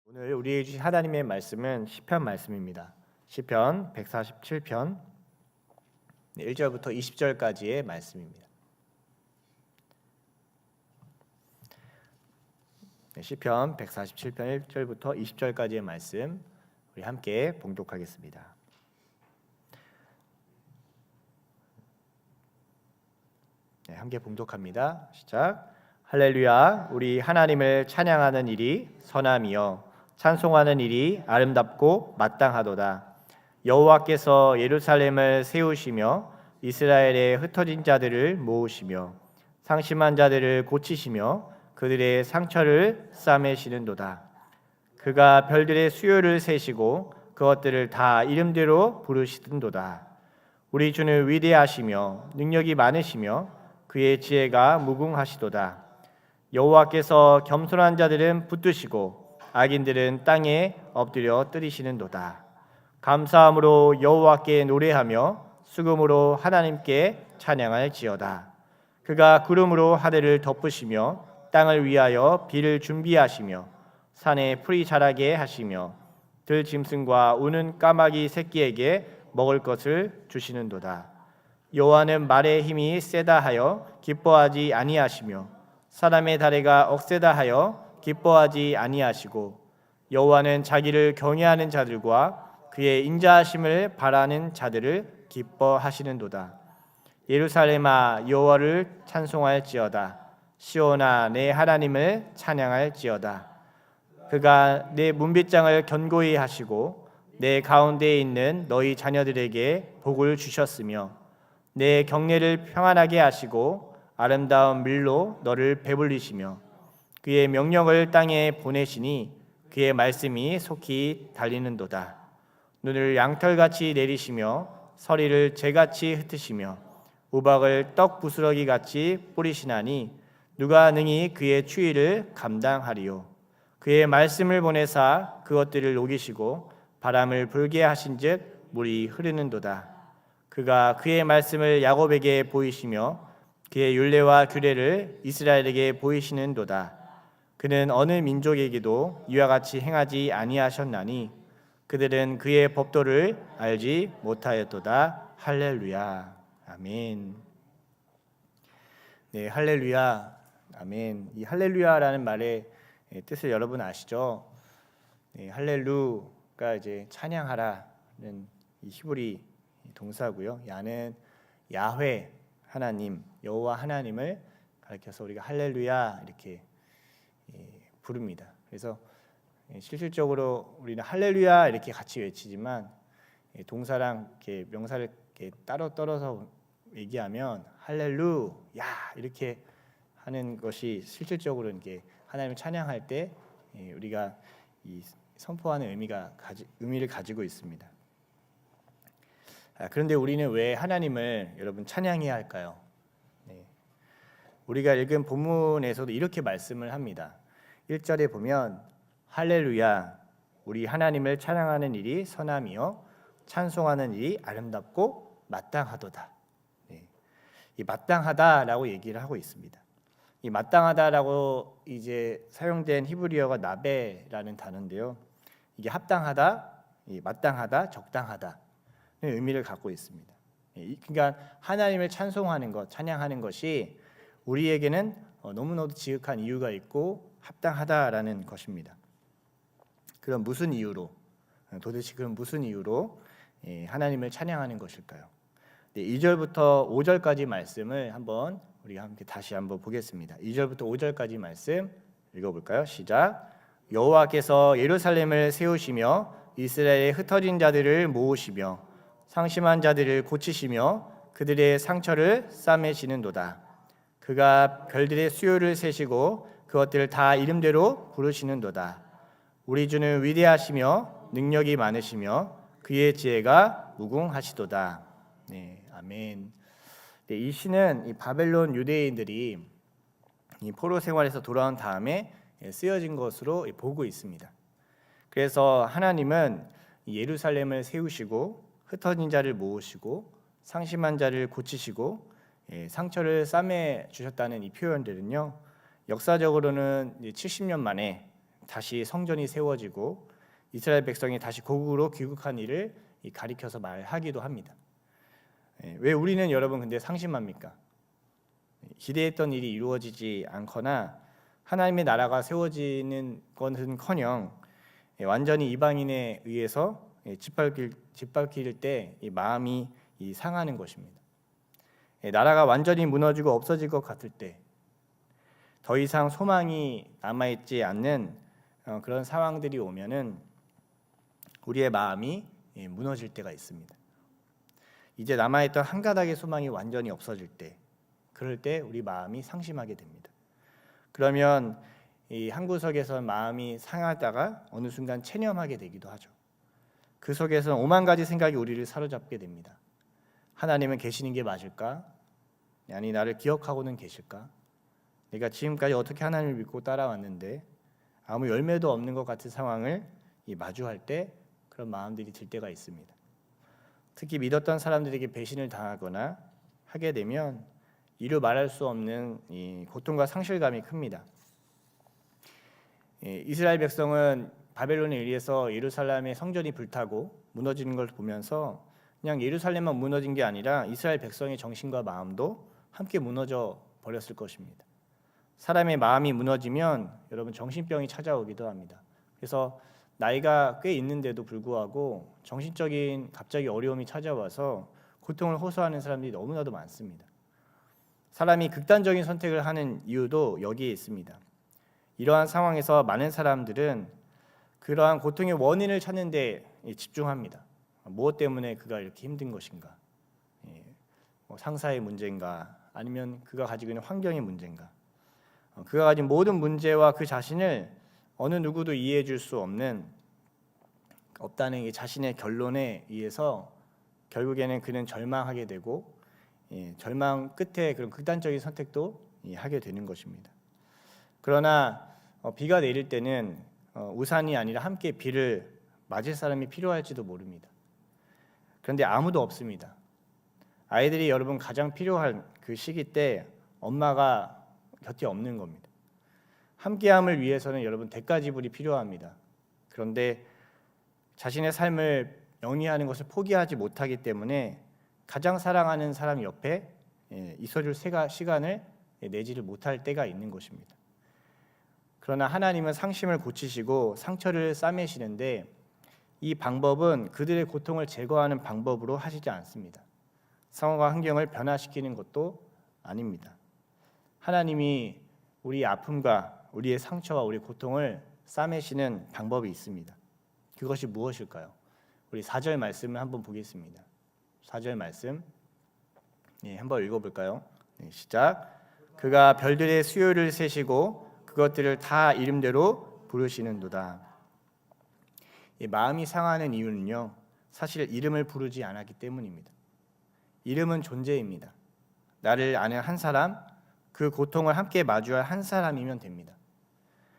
오늘 우리에게 주신 하나님의 말씀은 시편 말씀입니다. 시편 147편 1절부터 20절까지의 말씀입니다. 시편 147편 1절부터 20절까지의 말씀 우리 함께 봉독하겠습니다. 함께 봉독합니다. 시작. 할렐루야. 우리 하나님을 찬양하는 일이 선함이요 찬송하는 일이 아름답고 마땅하도다. 여호와께서 예루살렘을 세우시며 이스라엘의 흩어진 자들을 모으시며 상심한 자들을 고치시며 그들의 상처를 싸매시는도다. 그가 별들의 수요를 세시고 그것들을 다 이름대로 부르시는도다. 우리 주는 위대하시며 능력이 많으시며 그의 지혜가 무궁하시도다. 여호와께서 겸손한 자들은 붙드시고 악인들은 땅에 엎드려 뜨리시는도다. 감사함으로 여호와께 노래하며 수금으로 하나님께 찬양할지어다. 그가 구름으로 하늘을 덮으시며 땅을 위하여 비를 준비하시며 산에 풀이 자라게 하시며 들짐승과 우는 까마귀 새끼에게 먹을 것을 주시는도다. 여호와는 말의 힘이 세다 하여 기뻐하지 아니하시며 사람의 다리가 억세다 하여 기뻐하지 아니하시고 여호와는 자기를 경외하는 자들과 그의 인자하심을 바라는 자들을 기뻐하시는도다. 예루살렘아 여호와를 찬송할지어다. 시온아 내 하나님을 찬양할지어다. 그가 내 문빗장을 견고히 하시고 내 가운데에 있는 너희 자녀들에게 복을 주셨으며 내 경내를 평안하게 하시고 아름다운 밀로 너를 배불리시며 그의 명령을 땅에 보내시니 그의 말씀이 속히 달리는도다. 눈을 양털같이 내리시며 서리를 재같이 흩으시며 우박을 떡 부스러기같이 뿌리시나니 누가 능히 그의 추위를 감당하리요. 그의 말씀을 보내사 그것들을 녹이시고 바람을 불게 하신즉 물이 흐르는도다. 그가 그의 말씀을 야곱에게 보이시며 그의 율례와 규례를 이스라엘에게 보이시는도다. 그는 어느 민족에게도 이와 같이 행하지 아니하셨나니 그들은 그의 법도를 알지 못하였도다. 할렐루야. 아멘. 네, 할렐루야. 아멘. 이 할렐루야라는 말의 뜻을 여러분 아시죠? 네, 할렐루가 이제 찬양하라는 이 히브리 동사고요. 야는 야훼 하나님, 여호와 하나님을 가리켜서 우리가 할렐루야 이렇게 부릅니다. 그래서 실질적으로 우리는 할렐루야 이렇게 같이 외치지만 동사랑 이렇게 명사를 이렇게 따로 떨어서 얘기하면 할렐루야 이렇게 하는 것이 실질적으로 이렇게 하나님을 찬양할 때 우리가 이 선포하는 의미를 가지고 있습니다. 그런데 우리는 왜 하나님을 여러분 찬양해야 할까요? 우리가 읽은 본문에서도 이렇게 말씀을 합니다. 1절에 보면 할렐루야 우리 하나님을 찬양하는 일이 선함이요 찬송하는 일이 아름답고 마땅하도다. 이 마땅하다라고 얘기를 하고 있습니다. 이 마땅하다라고 이제 사용된 히브리어가 나베라는 단어인데요. 이게 합당하다, 마땅하다, 적당하다는 의미를 갖고 있습니다. 그러니까 하나님을 찬송하는 것, 찬양하는 것이 우리에게는 너무나도 지극한 이유가 있고 합당하다라는 것입니다. 그럼 무슨 이유로? 도대체 그럼 무슨 이유로 하나님을 찬양하는 것일까요? 2절부터 5절까지 말씀을 한번 우리가 함께 다시 한번 보겠습니다. 2절부터 5절까지 말씀 읽어볼까요? 시작. 여호와께서 예루살렘을 세우시며 이스라엘의 흩어진 자들을 모으시며 상심한 자들을 고치시며 그들의 상처를 싸매시는도다. 그가 별들의 수요를 세시고 그것들을 다 이름대로 부르시는도다. 우리 주는 위대하시며 능력이 많으시며 그의 지혜가 무궁하시도다. 네, 아멘. 네, 이 시는 이 바벨론 유대인들이 이 포로 생활에서 돌아온 다음에 쓰여진 것으로 보고 있습니다. 그래서 하나님은 예루살렘을 세우시고 흩어진 자를 모으시고 상심한 자를 고치시고 상처를 싸매 주셨다는 이 표현들은요. 역사적으로는 70년 만에 다시 성전이 세워지고 이스라엘 백성이 다시 고국으로 귀국한 일을 가리켜서 말하기도 합니다. 왜 우리는 여러분 근데 상심합니까? 기대했던 일이 이루어지지 않거나 하나님의 나라가 세워지는 것은커녕 완전히 이방인에 의해서 짓밟힐 때 마음이 상하는 것입니다. 나라가 완전히 무너지고 없어질 것 같을 때, 더 이상 소망이 남아있지 않는 그런 상황들이 오면은 우리의 마음이 무너질 때가 있습니다. 이제 남아있던 한 가닥의 소망이 완전히 없어질 때, 그럴 때 우리 마음이 상심하게 됩니다. 그러면 이 한 구석에서 마음이 상하다가 어느 순간 체념하게 되기도 하죠. 그 속에서는 오만 가지 생각이 우리를 사로잡게 됩니다. 하나님은 계시는 게 맞을까? 아니 나를 기억하고는 계실까? 내가 지금까지 어떻게 하나님을 믿고 따라왔는데 아무 열매도 없는 것 같은 상황을 마주할 때 그런 마음들이 들 때가 있습니다. 특히 믿었던 사람들에게 배신을 당하거나 하게 되면 이루 말할 수 없는 이 고통과 상실감이 큽니다. 이스라엘 백성은 바벨론에 의해서 예루살렘의 성전이 불타고 무너지는 걸 보면서 그냥 예루살렘만 무너진 게 아니라 이스라엘 백성의 정신과 마음도 함께 무너져 버렸을 것입니다. 사람의 마음이 무너지면 여러분 정신병이 찾아오기도 합니다. 그래서 나이가 꽤 있는데도 불구하고 정신적인 갑자기 어려움이 찾아와서 고통을 호소하는 사람들이 너무나도 많습니다. 사람이 극단적인 선택을 하는 이유도 여기에 있습니다. 이러한 상황에서 많은 사람들은 그러한 고통의 원인을 찾는 데 집중합니다. 무엇 때문에 그가 이렇게 힘든 것인가? 상사의 문제인가? 아니면 그가 가지고 있는 환경의 문제인가? 그가 가진 모든 문제와 그 자신을 어느 누구도 이해해 줄 수 없다는 이 자신의 결론에 의해서 결국에는 그는 절망하게 되고 절망 끝에 그런 극단적인 선택도 하게 되는 것입니다. 그러나 비가 내릴 때는 우산이 아니라 함께 비를 맞을 사람이 필요할지도 모릅니다. 그런데 아무도 없습니다. 아이들이 여러분 가장 필요한 그 시기 때 엄마가 곁에 없는 겁니다. 함께함을 위해서는 여러분 대가 지불이 필요합니다. 그런데 자신의 삶을 영위하는 것을 포기하지 못하기 때문에 가장 사랑하는 사람 옆에 있어줄 시간을 내지를 못할 때가 있는 것입니다. 그러나 하나님은 상심을 고치시고 상처를 싸매시는데 이 방법은 그들의 고통을 제거하는 방법으로 하시지 않습니다. 상황과 환경을 변화시키는 것도 아닙니다. 하나님이 우리의 아픔과 우리의 상처와 우리의 고통을 싸매시는 방법이 있습니다. 그것이 무엇일까요? 우리 4절 말씀을 한번 보겠습니다. 4절 말씀 한번 읽어볼까요? 시작. 그가 별들의 수요를 세시고 그것들을 다 이름대로 부르시는도다. 마음이 상하는 이유는요, 사실 이름을 부르지 않았기 때문입니다. 이름은 존재입니다. 나를 아는 한 사람, 그 고통을 함께 마주할 한 사람이면 됩니다.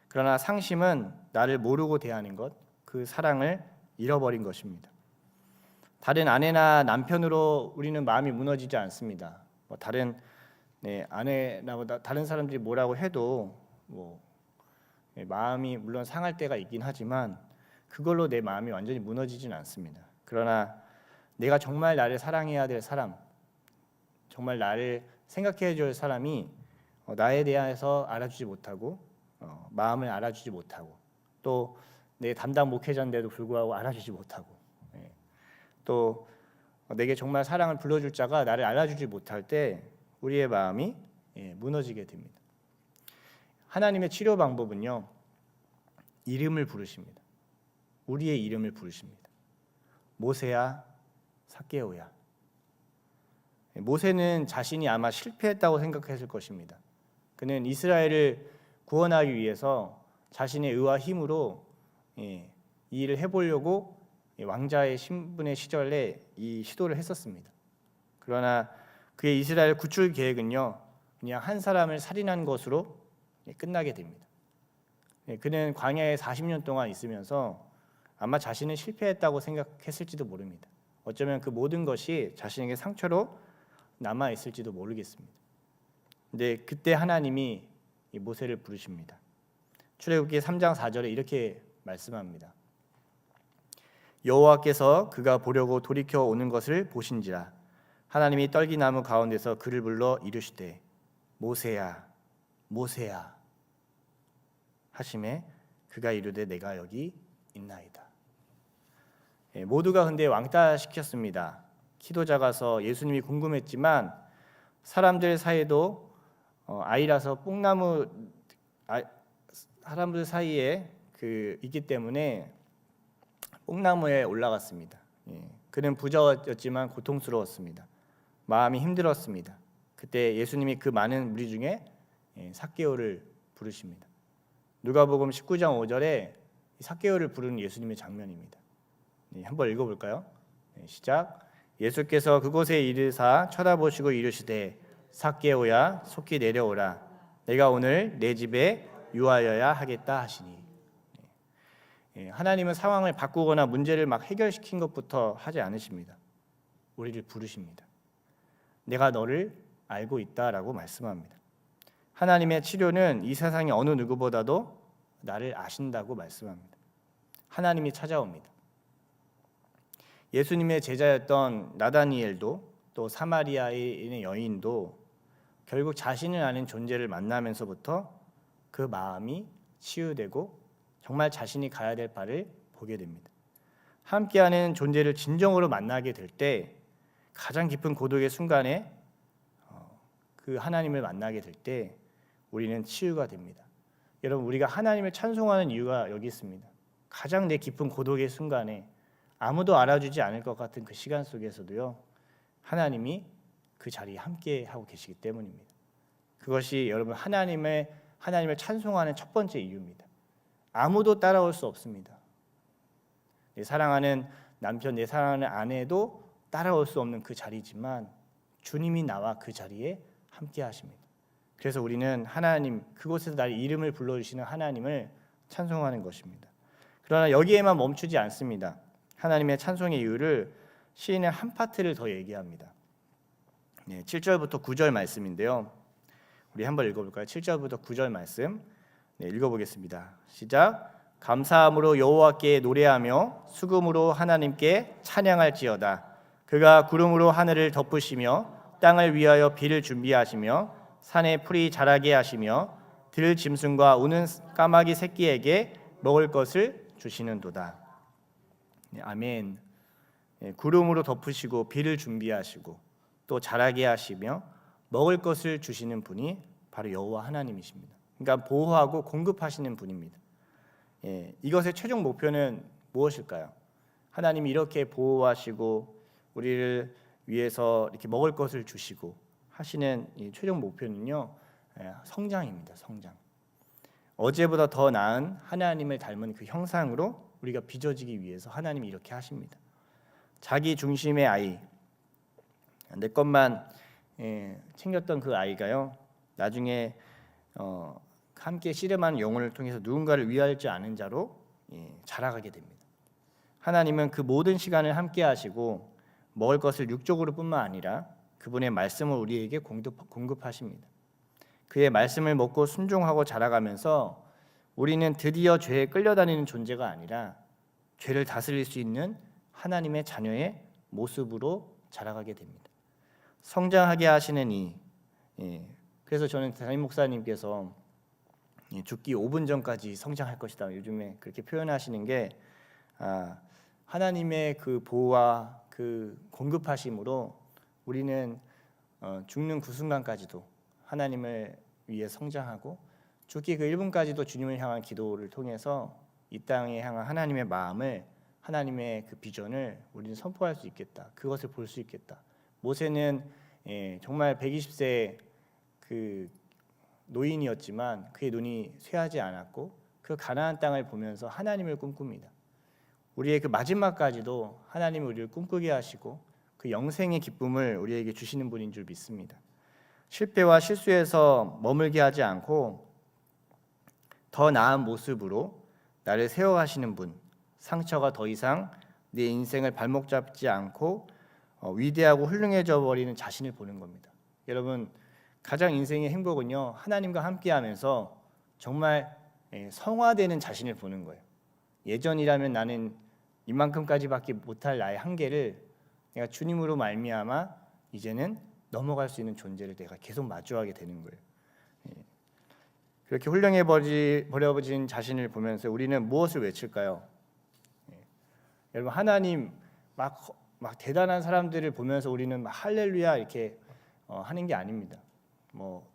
그러나 상심은 나를 모르고 대하는 것, 그 사랑을 잃어버린 것입니다. 다른 아내나 남편으로 우리는 마음이 무너지지 않습니다. 다른 아내나 다른 사람들이 뭐라고 해도 마음이 물론 상할 때가 있긴 하지만 그걸로 내 마음이 완전히 무너지진 않습니다. 그러나 내가 정말 나를 사랑해야 될 사람, 정말 나를 생각해 줄 사람이 나에 대해서 알아주지 못하고 마음을 알아주지 못하고 또 내 담당 목회자인데도 불구하고 알아주지 못하고 또 내게 정말 사랑을 불러줄 자가 나를 알아주지 못할 때 우리의 마음이 무너지게 됩니다. 하나님의 치료 방법은요, 이름을 부르십니다. 우리의 이름을 부르십니다. 모세야, 삭개오야. 모세는 자신이 아마 실패했다고 생각했을 것입니다. 그는 이스라엘을 구원하기 위해서 자신의 의와 힘으로 이 일을 해보려고 왕자의 신분의 시절에 이 시도를 했었습니다. 그러나 그의 이스라엘 구출 계획은요, 그냥 한 사람을 살인한 것으로 끝나게 됩니다. 그는 광야에 40년 동안 있으면서 아마 자신은 실패했다고 생각했을지도 모릅니다. 어쩌면 그 모든 것이 자신에게 상처로 남아 있을지도 모르겠습니다. 근데 그때 하나님이 이 모세를 부르십니다. 출애굽기 3장 4절에 이렇게 말씀합니다. 여호와께서 그가 보려고 돌이켜 오는 것을 보신지라 하나님이 떨기나무 가운데서 그를 불러 이르시되 모세야 모세야 하심에 그가 이르되 내가 여기 있나이다. 모두가 근데 왕따 시켰습니다. 키도 작아서 예수님이 궁금했지만 사람들 사이에도 아이라서 뽕나무 사람들 사이에 있기 때문에 뽕나무에 올라갔습니다. 그는 부자였지만 고통스러웠습니다. 마음이 힘들었습니다. 그때 예수님이 그 많은 무리 중에 삭개오를 부르십니다. 누가복음 19장 5절에 삭개오를 부르는 예수님의 장면입니다. 한번 읽어볼까요? 시작. 예수께서 그곳에 이르사 쳐다보시고 이르시되 삭개오야 속히 내려오라 내가 오늘 내 집에 유하여야 하겠다 하시니. 하나님은 상황을 바꾸거나 문제를 막 해결시킨 것부터 하지 않으십니다. 우리를 부르십니다. 내가 너를 알고 있다라고 말씀합니다. 하나님의 치료는 이 세상의 어느 누구보다도 나를 아신다고 말씀합니다. 하나님이 찾아옵니다. 예수님의 제자였던 나다니엘도 또 사마리아인의 여인도 결국 자신을 아는 존재를 만나면서부터 그 마음이 치유되고 정말 자신이 가야 될 바를 보게 됩니다. 함께하는 존재를 진정으로 만나게 될 때 가장 깊은 고독의 순간에 그 하나님을 만나게 될 때 우리는 치유가 됩니다. 여러분 우리가 하나님을 찬송하는 이유가 여기 있습니다. 가장 내 깊은 고독의 순간에 아무도 알아주지 않을 것 같은 그 시간 속에서도요 하나님이 그 자리에 함께 하고 계시기 때문입니다. 그것이 여러분 하나님을 찬송하는 첫 번째 이유입니다. 아무도 따라올 수 없습니다. 내 사랑하는 남편, 내 사랑하는 아내도 따라올 수 없는 그 자리지만 주님이 나와 그 자리에 함께 하십니다. 그래서 우리는 하나님, 그곳에서 나의 이름을 불러주시는 하나님을 찬송하는 것입니다. 그러나 여기에만 멈추지 않습니다. 하나님의 찬송의 이유를 시인은 한 파트를 더 얘기합니다. 7절부터 9절 말씀인데요. 우리 한번 읽어볼까요? 7절부터 9절 말씀 읽어보겠습니다. 시작. 감사함으로 여호와께 노래하며 수금으로 하나님께 찬양할지어다. 그가 구름으로 하늘을 덮으시며 땅을 위하여 비를 준비하시며 산에 풀이 자라게 하시며 들 짐승과 우는 까마귀 새끼에게 먹을 것을 주시는도다. 아멘. 구름으로 덮으시고 비를 준비하시고 또 자라게 하시며 먹을 것을 주시는 분이 바로 여호와 하나님이십니다. 그러니까 보호하고 공급하시는 분입니다. 이것의 최종 목표는 무엇일까요? 하나님이 이렇게 보호하시고 우리를 위해서 이렇게 먹을 것을 주시고 하시는 이 최종 목표는요, 성장입니다. 성장. 어제보다 더 나은 하나님을 닮은 그 형상으로 우리가 빚어지기 위해서 하나님이 이렇게 하십니다. 자기 중심의 아이, 내 것만 챙겼던 그 아이가요, 나중에 함께 씨름하는 영혼을 통해서 누군가를 위하지 않은 자로 자라가게 됩니다. 하나님은 그 모든 시간을 함께 하시고 먹을 것을 육적으로 뿐만 아니라 그분의 말씀을 우리에게 공급하십니다. 그의 말씀을 먹고 순종하고 자라가면서 우리는 드디어 죄에 끌려다니는 존재가 아니라 죄를 다스릴 수 있는 하나님의 자녀의 모습으로 자라가게 됩니다. 성장하게 하시는 그래서 저는 담임 목사님께서 죽기 5분 전까지 성장할 것이다, 요즘에 그렇게 표현하시는 게 하나님의 그 보호와 그 공급하심으로 우리는 죽는 그 순간까지도 하나님을 위해 성장하고 죽기 그 1분까지도 주님을 향한 기도를 통해서 이 땅에 향한 하나님의 마음을, 하나님의 그 비전을 우리는 선포할 수 있겠다. 그것을 볼 수 있겠다. 모세는 정말 120세 그 노인이었지만 그의 눈이 쇠하지 않았고 그 가나안 땅을 보면서 하나님을 꿈꿉니다. 우리의 그 마지막까지도 하나님이 우리를 꿈꾸게 하시고 그 영생의 기쁨을 우리에게 주시는 분인 줄 믿습니다. 실패와 실수에서 머물게 하지 않고 더 나은 모습으로 나를 세워가시는 분, 상처가 더 이상 내 인생을 발목 잡지 않고 위대하고 훌륭해져 버리는 자신을 보는 겁니다. 여러분, 가장 인생의 행복은요, 하나님과 함께하면서 정말 성화되는 자신을 보는 거예요. 예전이라면 나는 이만큼까지밖에 못할 나의 한계를 내가 주님으로 말미암아 이제는 넘어갈 수 있는 존재를 내가 계속 마주하게 되는 거예요. 그렇게 훌륭해 버려진 자신을 보면서 우리는 무엇을 외칠까요? 여러분, 하나님 막 대단한 사람들을 보면서 우리는 막 할렐루야 이렇게 하는 게 아닙니다. 뭐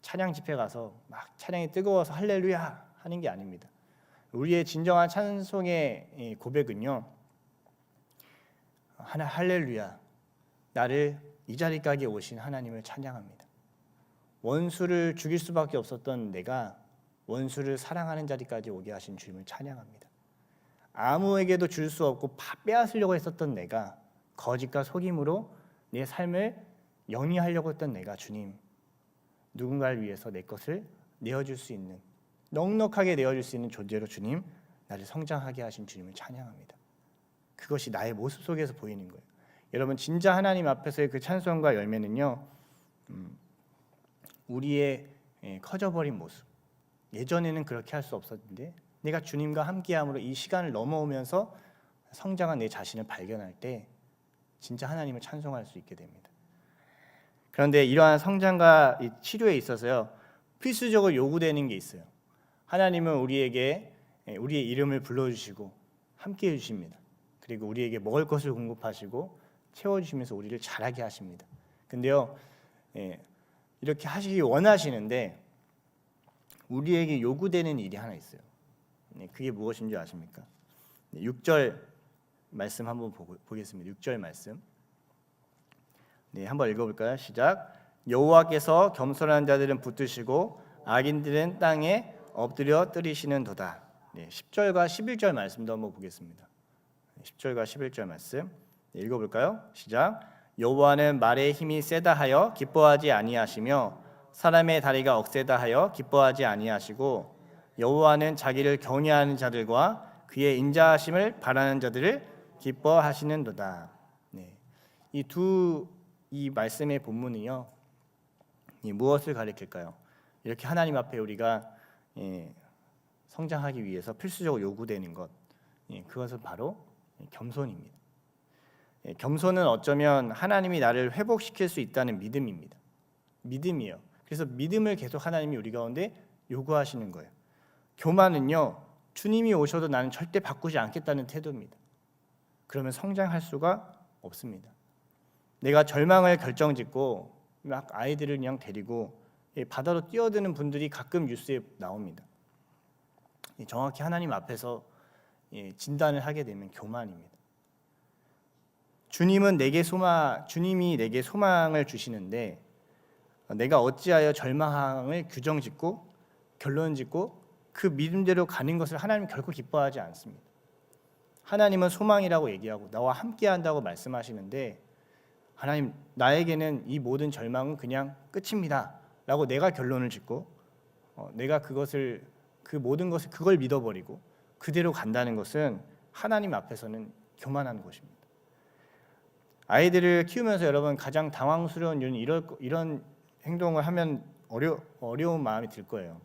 찬양 집회 가서 막 찬양이 뜨거워서 할렐루야 하는 게 아닙니다. 우리의 진정한 찬송의 고백은요, 할렐루야, 나를 이 자리까지 오신 하나님을 찬양합니다. 원수를 죽일 수밖에 없었던 내가 원수를 사랑하는 자리까지 오게 하신 주님을 찬양합니다. 아무에게도 줄 수 없고 빼앗으려고 했었던 내가 거짓과 속임으로 내 삶을 영위하려고 했던 내가 주님, 누군가를 위해서 내 것을 내어줄 수 있는, 넉넉하게 내어줄 수 있는 존재로 주님, 나를 성장하게 하신 주님을 찬양합니다. 그것이 나의 모습 속에서 보이는 거예요. 여러분, 진짜 하나님 앞에서의 그 찬송과 열매는요, 우리의 커져버린 모습, 예전에는 그렇게 할 수 없었는데 내가 주님과 함께함으로 이 시간을 넘어오면서 성장한 내 자신을 발견할 때 진짜 하나님을 찬송할 수 있게 됩니다. 그런데 이러한 성장과 이 치료에 있어서요, 필수적으로 요구되는 게 있어요. 하나님은 우리에게 우리의 이름을 불러주시고 함께해 주십니다. 그리고 우리에게 먹을 것을 공급하시고 채워주시면서 우리를 자라게 하십니다. 근데요, 이렇게 하시기 원하시는데 우리에게 요구되는 일이 하나 있어요. 그게 무엇인지 아십니까? 6절 말씀 한번 보겠습니다. 6절 말씀. 한번 읽어볼까요? 시작. 여호와께서 겸손한 자들은 붙드시고 악인들은 땅에 엎드려 뜨리시는도다. 10절과 11절 말씀도 한번 보겠습니다. 10절과 11절 말씀 읽어볼까요? 시작. 여호와는 말의 힘이 세다 하여 기뻐하지 아니하시며 사람의 다리가 억세다 하여 기뻐하지 아니하시고 여호와는 자기를 경외하는 자들과 그의 인자하심을 바라는 자들을 기뻐하시는도다. 이 말씀의 본문이요, 무엇을 가리킬까요? 이렇게 하나님 앞에 우리가 성장하기 위해서 필수적으로 요구되는 것, 그것은 바로 겸손입니다. 겸손은 어쩌면 하나님이 나를 회복시킬 수 있다는 믿음입니다. 믿음이에요. 그래서 믿음을 계속 하나님이 우리 가운데 요구하시는 거예요. 교만은요, 주님이 오셔도 나는 절대 바꾸지 않겠다는 태도입니다. 그러면 성장할 수가 없습니다. 내가 절망을 결정짓고 막 아이들을 그냥 데리고 바다로 뛰어드는 분들이 가끔 뉴스에 나옵니다. 정확히 하나님 앞에서 진단을 하게 되면 교만입니다. 주님이 내게 소망을 주시는데 내가 어찌하여 절망을 규정짓고 결론짓고 그 믿음대로 가는 것을 하나님은 결코 기뻐하지 않습니다. 하나님은 소망이라고 얘기하고 나와 함께한다고 말씀하시는데 하나님, 나에게는 이 모든 절망은 그냥 끝입니다 라고 내가 결론을 짓고 내가 그 모든 것을 그걸 믿어버리고 그대로 간다는 것은 하나님 앞에서는 교만한 것입니다. 아이들을 키우면서 여러분 가장 당황스러운 이유는 이런 행동을 하면 어려운 마음이 들 거예요.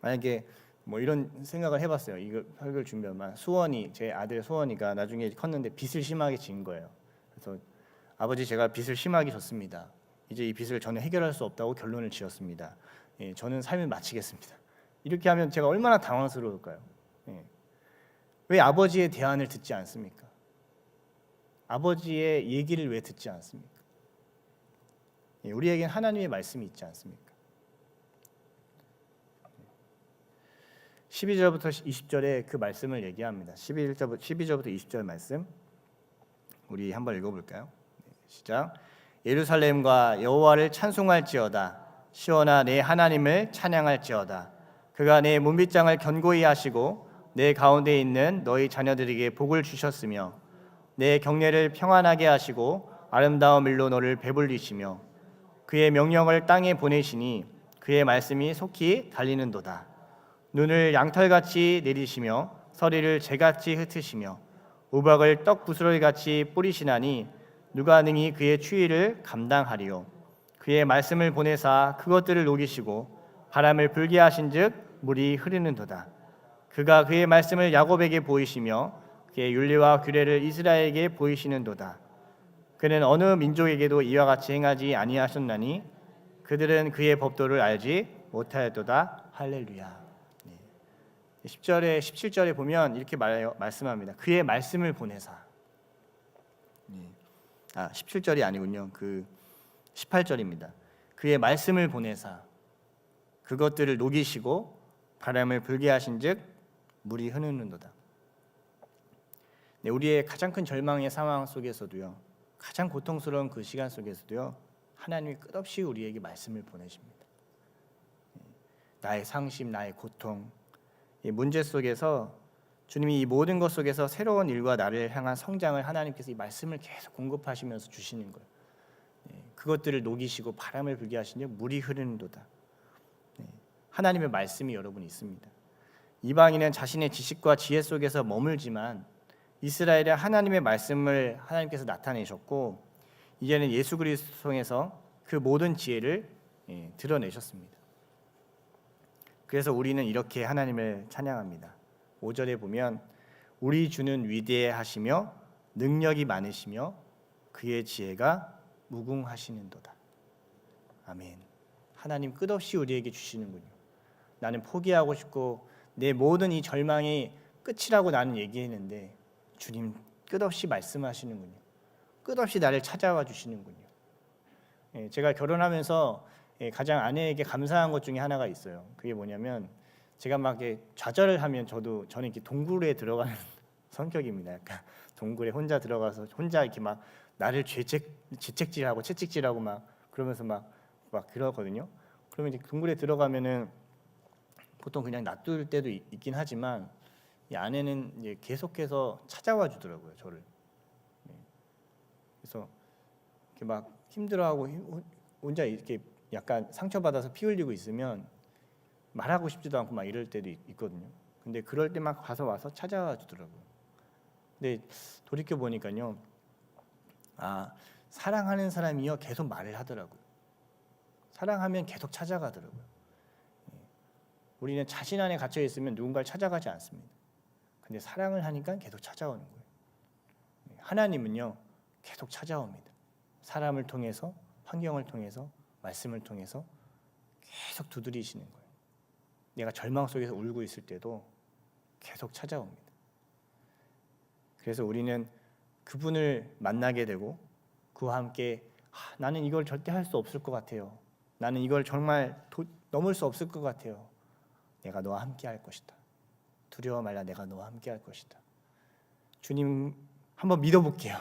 만약에 뭐 이런 생각을 해봤어요. 이거 설교를 준비하면 제 아들 수원이가 나중에 컸는데 빚을 심하게 진 거예요. 그래서 아버지, 제가 빚을 심하게 졌습니다. 이제 이 빚을 저는 해결할 수 없다고 결론을 지었습니다. 저는 삶을 마치겠습니다. 이렇게 하면 제가 얼마나 당황스러울까요? 왜 아버지의 대안을 듣지 않습니까? 아버지의 얘기를 왜 듣지 않습니까? 우리에겐 하나님의 말씀이 있지 않습니까? 12절부터 20절에 그 말씀을 얘기합니다. 12절부터 20절 말씀 우리 한번 읽어볼까요? 시작. 예루살렘과 여호와를 찬송할지어다. 시온아, 내 하나님을 찬양할지어다. 그가 내 문빗장을 견고히 하시고 내 가운데 있는 너희 자녀들에게 복을 주셨으며 내 경례를 평안하게 하시고 아름다운 일로 너를 배불리시며 그의 명령을 땅에 보내시니 그의 말씀이 속히 달리는도다. 눈을 양털같이 내리시며 서리를 재같이 흩으시며 우박을 떡 부스러기같이 뿌리시나니 누가 능히 그의 추위를 감당하리요. 그의 말씀을 보내사 그것들을 녹이시고 바람을 불게 하신즉 물이 흐르는도다. 그가 그의 말씀을 야곱에게 보이시며 그의 윤리와 규례를 이스라엘에게 보이시는도다. 그는 어느 민족에게도 이와 같이 행하지 아니하셨나니 그들은 그의 법도를 알지 못하였도다. 할렐루야. 10절에 17절에 보면 이렇게 말씀합니다. 그의 말씀을 보내사. 17절이 아니군요. 18절입니다. 그의 말씀을 보내사 그것들을 녹이시고 바람을 불게 하신즉 물이 흐르는도다. 우리의 가장 큰 절망의 상황 속에서도요, 가장 고통스러운 그 시간 속에서도요, 하나님이 끝없이 우리에게 말씀을 보내십니다. 나의 상심, 나의 고통, 이 문제 속에서 주님이 이 모든 것 속에서 새로운 일과 나를 향한 성장을 하나님께서 이 말씀을 계속 공급하시면서 주시는 거예요. 그것들을 녹이시고 바람을 불게 하시니 물이 흐르는도다. 하나님의 말씀이 여러분 있습니다. 이방인은 자신의 지식과 지혜 속에서 머물지만 이스라엘의 하나님의 말씀을 하나님께서 나타내셨고 이제는 예수 그리스도 통해서 그 모든 지혜를 드러내셨습니다. 그래서 우리는 이렇게 하나님을 찬양합니다. 5절에 보면 우리 주는 위대하시며 능력이 많으시며 그의 지혜가 무궁하시는도다. 아멘. 하나님 끝없이 우리에게 주시는군요. 나는 포기하고 싶고 내 모든 이 절망이 끝이라고 나는 얘기했는데 주님 끝없이 말씀하시는군요. 끝없이 나를 찾아와 주시는군요. 제가 결혼하면서 가장 아내에게 감사한 것 중에 하나가 있어요. 그게 뭐냐면 제가 막 좌절을 하면 저는 이렇게 동굴에 들어가는 성격입니다. 약간 동굴에 혼자 들어가서 혼자 이렇게 막 나를 채찍질하고 막 그러면서 막 그러거든요. 그러면 이제 동굴에 들어가면은 보통 그냥 놔둘 때도 있긴 하지만 이 아내는 이제 계속해서 찾아와 주더라고요, 저를. 그래서 이렇게 막 힘들어하고 혼자 이렇게 약간 상처받아서 피 흘리고 있으면 말하고 싶지도 않고 막 이럴 때도 있거든요. 근데 그럴 때 막 와서 찾아와 주더라고요. 근데 돌이켜 보니까요, 사랑하는 사람이요 계속 말을 하더라고요. 사랑하면 계속 찾아가더라고요. 우리는 자신 안에 갇혀 있으면 누군가를 찾아가지 않습니다. 근데 사랑을 하니까 계속 찾아오는 거예요. 하나님은요 계속 찾아옵니다. 사람을 통해서, 환경을 통해서, 말씀을 통해서 계속 두드리시는 거예요. 내가 절망 속에서 울고 있을 때도 계속 찾아옵니다. 그래서 우리는 그분을 만나게 되고 그와 함께 나는 이걸 절대 할 수 없을 것 같아요. 나는 이걸 정말 넘을 수 없을 것 같아요. 내가 너와 함께 할 것이다. 두려워 말라, 내가 너와 함께 할 것이다. 주님 한번 믿어볼게요.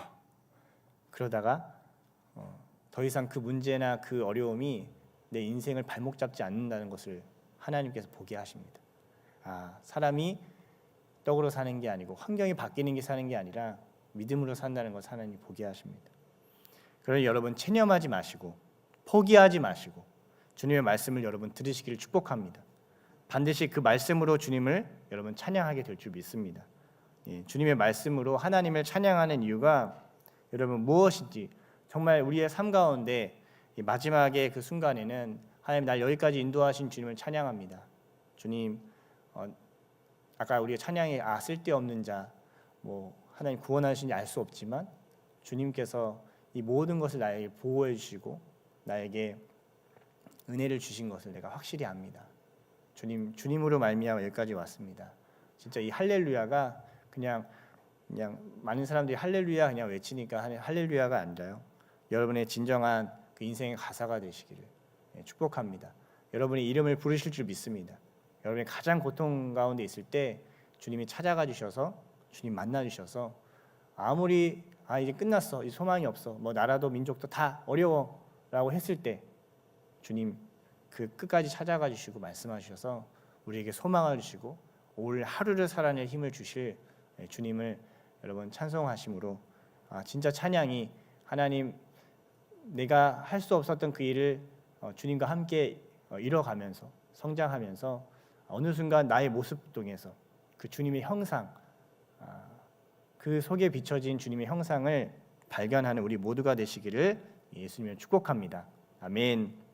그러다가 더 이상 그 문제나 그 어려움이 내 인생을 발목 잡지 않는다는 것을 하나님께서 보게 하십니다. 사람이 떡으로 사는 게 아니고 환경이 바뀌는 게 사는 게 아니라 믿음으로 산다는 것을 하나님이 보게 하십니다. 그러니 여러분 체념하지 마시고 포기하지 마시고 주님의 말씀을 여러분 들으시기를 축복합니다. 반드시 그 말씀으로 주님을 여러분 찬양하게 될 줄 믿습니다. 주님의 말씀으로 하나님을 찬양하는 이유가 여러분 무엇인지 정말 우리의 삶 가운데 마지막에 그 순간에는 하나님 날 여기까지 인도하신 주님을 찬양합니다. 주님, 아까 우리의 찬양에 쓸데없는 자, 하나님 구원하시는지 알 수 없지만 주님께서 이 모든 것을 나에게 보호해 주시고 나에게 은혜를 주신 것을 내가 확실히 압니다. 주님으로 말미암아 여기까지 왔습니다. 진짜 이 할렐루야가 그냥 많은 사람들이 할렐루야 그냥 외치니까 할렐루야가 아니라요. 여러분의 진정한 그 인생의 가사가 되시기를 축복합니다. 여러분의 이름을 부르실 줄 믿습니다. 여러분이 가장 고통 가운데 있을 때 주님이 찾아가 주셔서 주님 만나 주셔서 아무리 이제 끝났어, 이 소망이 없어, 나라도 민족도 다 어려워라고 했을 때 주님 그 끝까지 찾아가 주시고 말씀하셔서 우리에게 소망을 주시고 올 하루를 살아낼 힘을 주실 주님을 여러분 찬송하심으로 진짜 찬양이 하나님 내가 할 수 없었던 그 일을 주님과 함께 이뤄가면서 성장하면서 어느 순간 나의 모습 통해서 그 주님의 형상 그 속에 비춰진 주님의 형상을 발견하는 우리 모두가 되시기를 예수님을 축복합니다. 아멘.